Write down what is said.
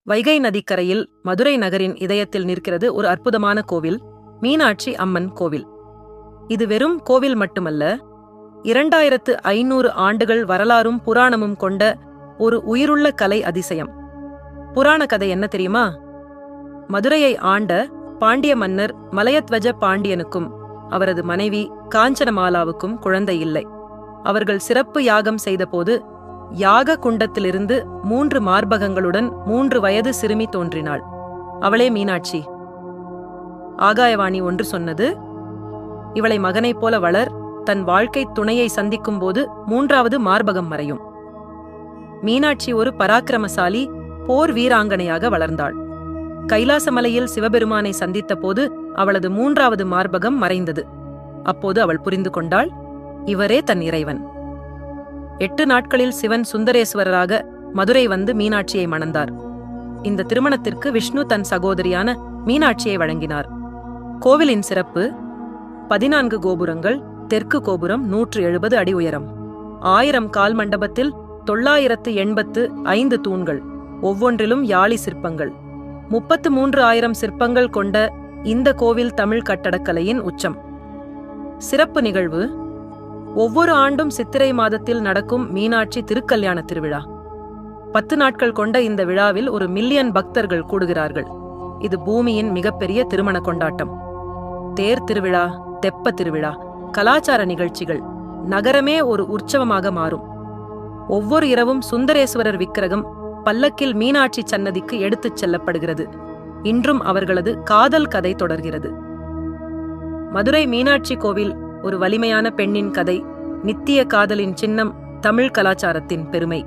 வைகை நதிக்கரையில் மதுரை நகரின் இதயத்தில் நிற்கிறது ஒரு அற்புதமான கோவில், மீனாட்சி அம்மன் கோவில். இது வெறும் கோவில் மட்டுமல்ல, 2500 ஆண்டுகள் வரலாறும் புராணமும் கொண்ட ஒரு உயிருள்ள கலை அதிசயம். புராண கதை என்ன தெரியுமா? மதுரையை ஆண்ட பாண்டிய மன்னர் மலையத்வஜ பாண்டியனுக்கும் அவரது மனைவி காஞ்சனமாலாவுக்கும் குழந்தை இல்லை. அவர்கள் சிறப்பு யாகம் செய்தபோது யாக குண்டத்திலிருந்து 3 மார்பகங்களுடன் 3 வயது சிறுமி தோன்றினாள். அவளே மீனாட்சி. ஆகாயவாணி ஒன்று சொன்னது, இவளை மகனைப் போல வளர், தன் வாழ்க்கை துணையை சந்திக்கும் போது 3வது மார்பகம் மறையும். மீனாட்சி ஒரு பராக்கிரமசாலி போர் வீராங்கனையாக வளர்ந்தாள். கைலாசமலையில் சிவபெருமானை சந்தித்த போது அவளது 3வது மார்பகம் மறைந்தது. அப்போது அவள் புரிந்து கொண்டாள், இவரே தன் இறைவன். 8 நாட்களில் சிவன் சுந்தரேஸ்வரராக மதுரை வந்து மீனாட்சியை மணந்தார். இந்த திருமணத்திற்கு விஷ்ணு தன் சகோதரியான மீனாட்சியை வழங்கினார். கோவிலின் சிறப்பு: 14 கோபுரங்கள், தெற்கு கோபுரம் 170 அடி உயரம், 1000 கால் மண்டபத்தில் 985 தூண்கள், ஒவ்வொன்றிலும் யாழி சிற்பங்கள், 33,000 சிற்பங்கள் கொண்ட இந்த கோவில் தமிழ் கட்டடக்கலையின் உச்சம். சிறப்பு நிகழ்வு: ஒவ்வொரு ஆண்டும் சித்திரை மாதத்தில் நடக்கும் மீனாட்சி திருக்கல்யாண திருவிழா. 10 நாட்கள் கொண்ட இந்த விழாவில் 1 மில்லியன் பக்தர்கள் கூடுகிறார்கள். இது பூமியின் மிகப்பெரிய திருமண கொண்டாட்டம். தேர் திருவிழா, தெப்ப திருவிழா, கலாச்சார நிகழ்ச்சிகள், நகரமே ஒரு உற்சவமாக மாறும். ஒவ்வொரு இரவும் சுந்தரேஸ்வரர் விக்கிரகம் பல்லக்கில் மீனாட்சி சன்னதிக்கு எடுத்துச் செல்லப்படுகிறது. இன்றும் அவர்களது காதல் கதை தொடர்கிறது. மதுரை மீனாட்சி கோவில் ஒரு வலிமையான பெண்ணின் கதை, நித்திய காதலின் சின்னம், தமிழ் கலாச்சாரத்தின் பெருமை.